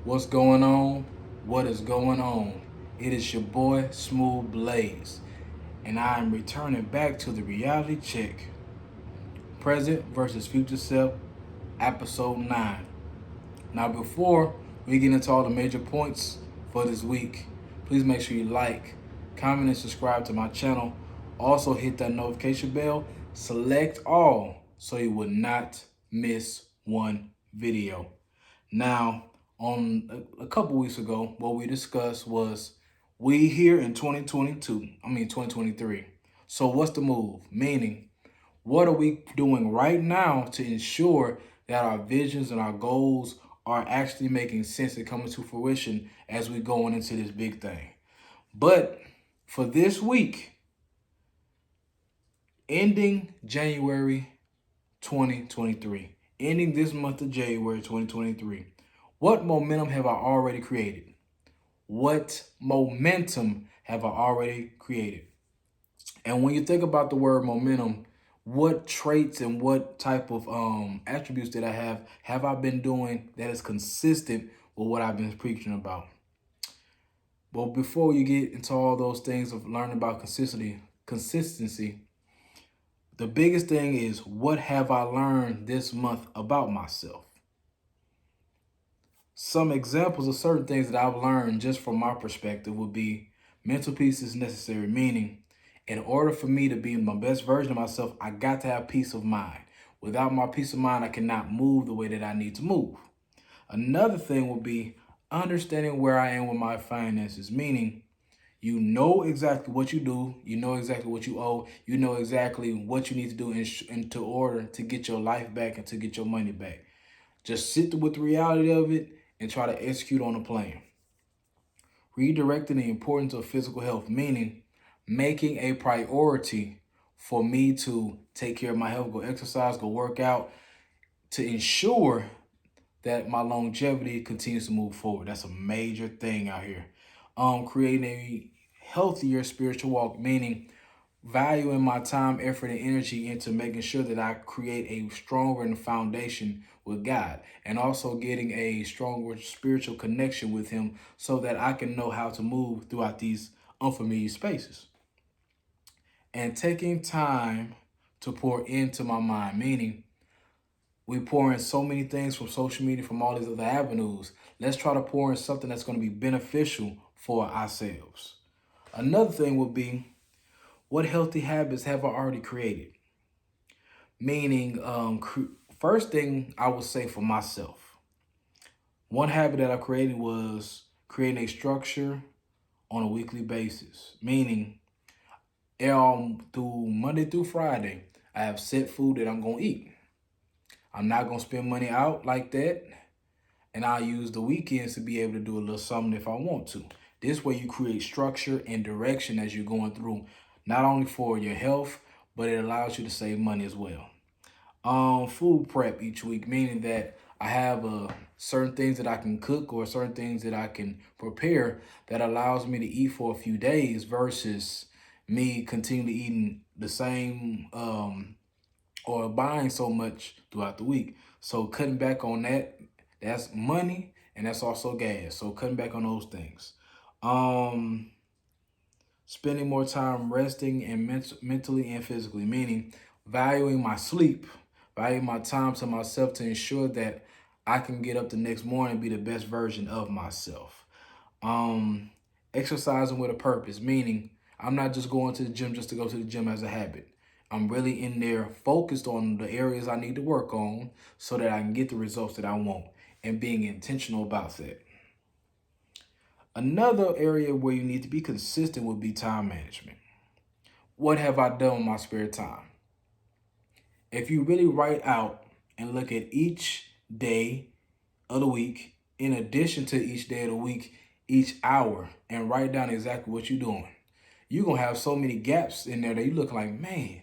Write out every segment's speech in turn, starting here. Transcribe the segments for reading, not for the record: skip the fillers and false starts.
What's going on? What is going on? It is your boy Smooth Blaze, and I am returning back to the reality check present versus future self, episode 9. Now, before we get into all the major points for this week, please make sure you like, comment, and subscribe to my channel. Also, hit that notification bell, select all so you will not miss one video. Now, on a couple weeks ago, what we discussed was we here in 2023. So what's the move? Meaning, what are we doing right now to ensure that our visions and our goals are actually making sense and coming to fruition as we going into this big thing? But for this week, ending January 2023, ending this month of January 2023, what momentum have I already created? What momentum have I already created? And when you think about the word momentum, what traits and what type of attributes that I have I been doing that is consistent with what I've been preaching about? Well, before you get into all those things of learning about consistency, the biggest thing is, what have I learned this month about myself? Some examples of certain things that I've learned just from my perspective would be mental peace is necessary, meaning in order for me to be my best version of myself, I got to have peace of mind. Without my peace of mind, I cannot move the way that I need to move. Another thing would be understanding where I am with my finances, meaning you know exactly what you do, you know exactly what you owe, you know exactly what you need to do in order to get your life back and to get your money back. Just sit with the reality of it and try to execute on a plan. Redirecting the importance of physical health, meaning making a priority for me to take care of my health, go exercise, go work out, to ensure that my longevity continues to move forward. That's a major thing out here. Creating a healthier spiritual walk, meaning valuing my time, effort, and energy into making sure that I create a stronger foundation with God, and also getting a stronger spiritual connection with Him so that I can know how to move throughout these unfamiliar spaces. And taking time to pour into my mind, meaning we pour in so many things from social media, from all these other avenues. Let's try to pour in something that's going to be beneficial for ourselves. Another thing would be, what healthy habits have I already created? Meaning, first thing I would say for myself, one habit that I created was creating a structure on a weekly basis. Meaning, through Monday through Friday, I have set food that I'm going to eat. I'm not going to spend money out like that. And I'll use the weekends to be able to do a little something if I want to. This way you create structure and direction as you're going through, not only for your health, but it allows you to save money as well. Food prep each week, meaning that I have certain things that I can cook or certain things that I can prepare that allows me to eat for a few days versus me continually eating the same or buying so much throughout the week. So cutting back on that, that's money and that's also gas. So cutting back on those things. Spending more time resting and mentally and physically, meaning valuing my sleep, valuing my time to myself to ensure that I can get up the next morning and be the best version of myself. Exercising with a purpose, meaning I'm not just going to the gym just to go to the gym as a habit. I'm really in there focused on the areas I need to work on so that I can get the results that I want, and being intentional about that. Another area where you need to be consistent would be time management. What have I done with my spare time? If you really write out and look at each day of the week, in addition to each day of the week, each hour, and write down exactly what you're doing, you're going to have so many gaps in there that you look like, man,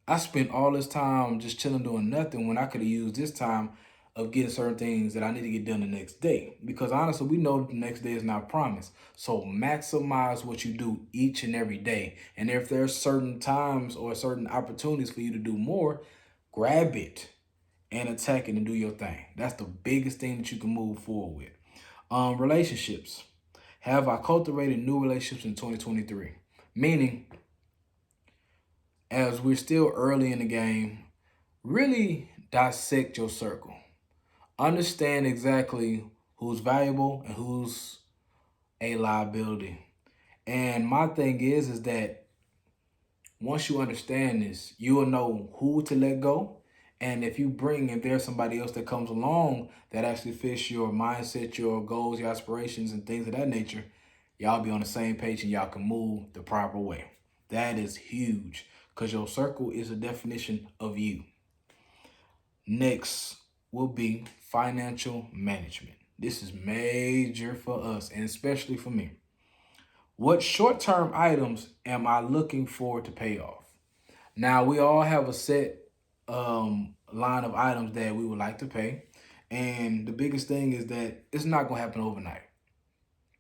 I spent all this time just chilling doing nothing when I could have used this time of getting certain things that I need to get done the next day. Because honestly, we know the next day is not promised. So maximize what you do each and every day. And if there's certain times or certain opportunities for you to do more, grab it and attack it and do your thing. That's the biggest thing that you can move forward with. Relationships. Have I cultivated new relationships in 2023? Meaning, as we're still early in the game, really dissect your circle. Understand exactly who's valuable and who's a liability. And my thing is that once you understand this, you will know who to let go. And if there's somebody else that comes along that actually fits your mindset, your goals, your aspirations, and things of that nature, y'all be on the same page and y'all can move the proper way. That is huge because your circle is a definition of you. Next will be financial management. This is major for us and especially for me. What short-term items am I looking forward to pay off? Now, we all have a set line of items that we would like to pay. And the biggest thing is that it's not going to happen overnight.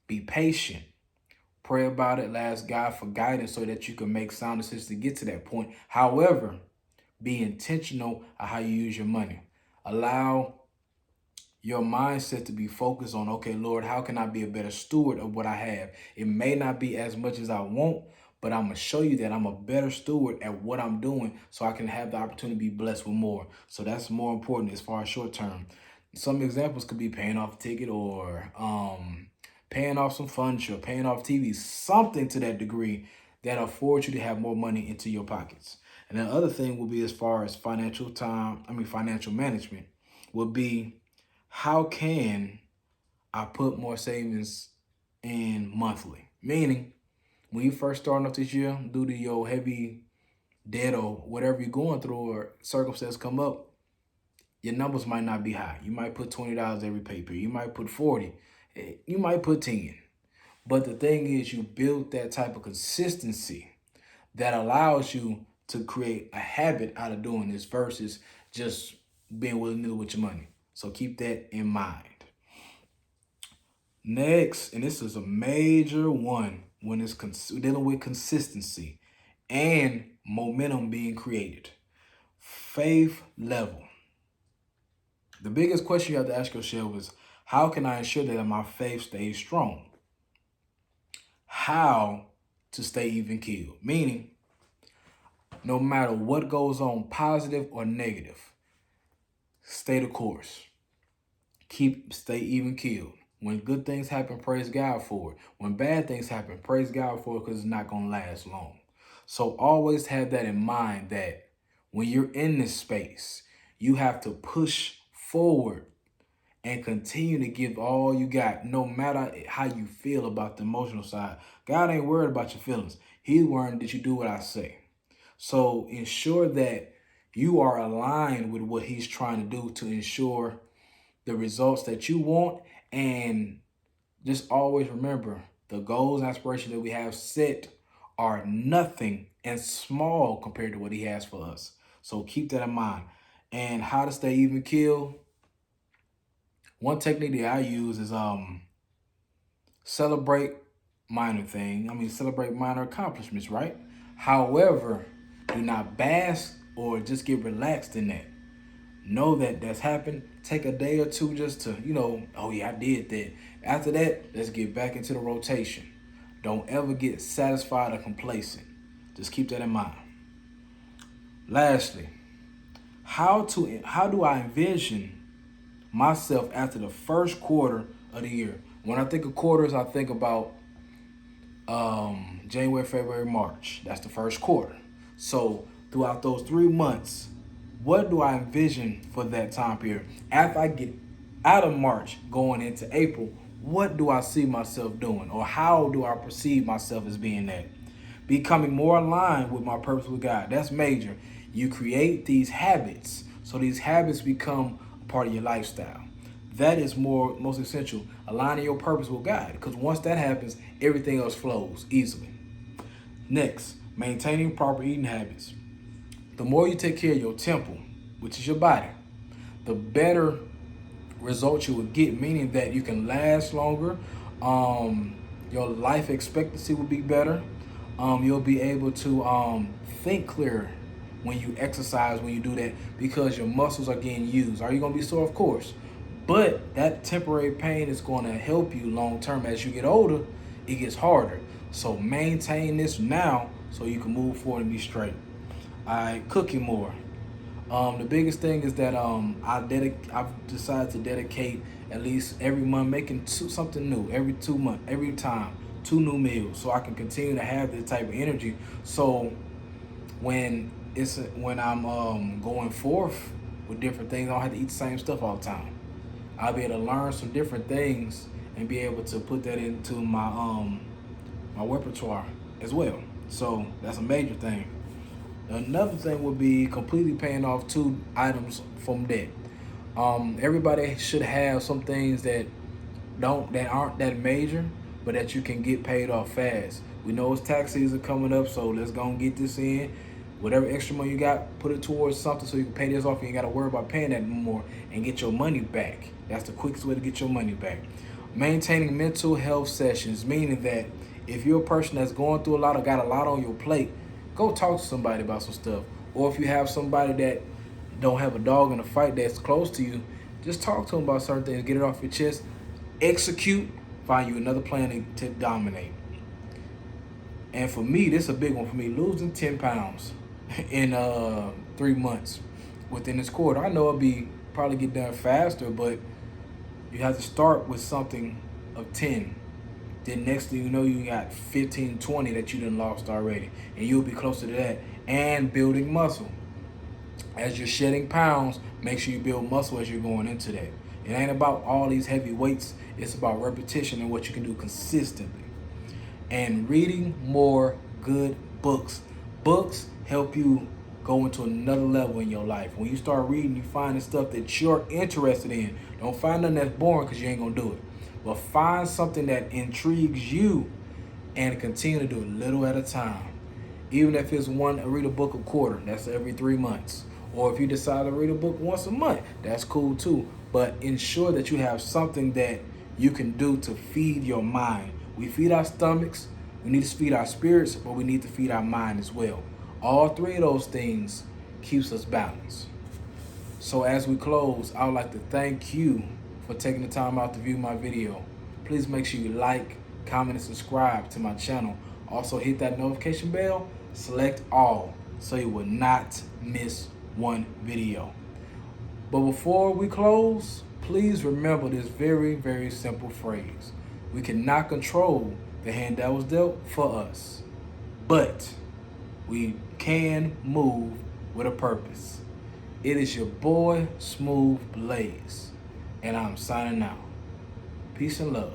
Be patient. Pray about it. Ask God for guidance so that you can make sound decisions to get to that point. However, be intentional on how you use your money. Allow your mindset to be focused on, okay, Lord, how can I be a better steward of what I have? It may not be as much as I want, but I'm going to show you that I'm a better steward at what I'm doing so I can have the opportunity to be blessed with more. So that's more important as far as short term. Some examples could be paying off a ticket or paying off some furniture, paying off TV, something to that degree that affords you to have more money into your pockets. And the other thing will be as far as financial management will be, how can I put more savings in monthly? Meaning, when you first starting off this year, due to your heavy debt or whatever you're going through or circumstances come up, your numbers might not be high. You might put $20 every pay period. You might put 40. You might put 10. But the thing is, you build that type of consistency that allows you to create a habit out of doing this versus just being willy-nilly with your money. So keep that in mind. Next, and this is a major one when it's dealing with consistency and momentum being created. Faith level. The biggest question you have to ask yourself is, how can I ensure that my faith stays strong? How to stay even keeled? Meaning, no matter what goes on, positive or negative, stay the course. Stay even keeled. When good things happen, praise God for it. When bad things happen, praise God for it because it's not going to last long. So always have that in mind that when you're in this space, you have to push forward and continue to give all you got, no matter how you feel about the emotional side. God ain't worried about your feelings. He's worried that you do what I say. So ensure that you are aligned with what he's trying to do to ensure the results that you want. And just always remember, the goals and aspirations that we have set are nothing and small compared to what he has for us. So keep that in mind. And how to stay even keel. One technique that I use is celebrate celebrate minor accomplishments, right? However, do not bask or just get relaxed in that. Know that that's happened. Take a day or two just to, oh yeah, I did that. After that, let's get back into the rotation. Don't ever get satisfied or complacent. Just keep that in mind. Lastly, how do I envision myself after the first quarter of the year? When I think of quarters, I think about January, February, March. That's the first quarter. So throughout those 3 months, what do I envision for that time period? After I get out of March going into April, what do I see myself doing? Or how do I perceive myself as being that? Becoming more aligned with my purpose with God. That's major. You create these habits. So these habits become a part of your lifestyle. That is most essential. Aligning your purpose with God. Because once that happens, everything else flows easily. Next, maintaining proper eating habits. The more you take care of your temple, which is your body, the better results you will get, meaning that you can last longer. Your life expectancy will be better. You'll be able to think clearer when you exercise, when you do that, because your muscles are getting used. Are you going to be sore? Of course. But that temporary pain is going to help you long term. As you get older, it gets harder. So maintain this now so you can move forward and be straight. Cooking more. The biggest thing is that I've decided to dedicate at least every month making something new every 2 months, every time 2 new meals, so I can continue to have this type of energy. So when I'm going forth with different things, I don't have to eat the same stuff all the time. I'll be able to learn some different things and be able to put that into my repertoire as well. So that's a major thing. Another thing would be completely paying off 2 items from debt. Everybody should have some things that aren't that major, but that you can get paid off fast. We know it's tax season coming up, so let's go and get this in. Whatever extra money you got, put it towards something so you can pay this off and you got to worry about paying that more and get your money back. That's the quickest way to get your money back. Maintaining mental health sessions, meaning that if you're a person that's going through a lot or got a lot on your plate, go talk to somebody about some stuff. Or if you have somebody that don't have a dog in the fight that's close to you, just talk to them about certain things, get it off your chest, execute, find you another plan to dominate. And for me, this is a big one for me, losing 10 pounds in 3 months within this quarter. I know it'll probably get done faster, but you have to start with something of 10. Then next thing you know, you got 15, 20 that you done lost already. And you'll be closer to that. And building muscle. As you're shedding pounds, make sure you build muscle as you're going into that. It ain't about all these heavy weights. It's about repetition and what you can do consistently. And reading more good books. Books help you go into another level in your life. When you start reading, you find the stuff that you're interested in. Don't find nothing that's boring because you ain't going to do it. But find something that intrigues you and continue to do it little at a time. Even if it's read a book a quarter, that's every 3 months. Or if you decide to read a book once a month, that's cool too. But ensure that you have something that you can do to feed your mind. We feed our stomachs, we need to feed our spirits, but we need to feed our mind as well. All 3 of those things keeps us balanced. So as we close, I would like to thank you for taking the time out to view my video. Please make sure you like, comment, and subscribe to my channel. Also hit that notification bell, select all, so you will not miss one video. But before we close, please remember this very, very simple phrase. We cannot control the hand that was dealt for us, but we can move with a purpose. It is your boy, Smooth Blaze, and I'm signing out. Peace and love.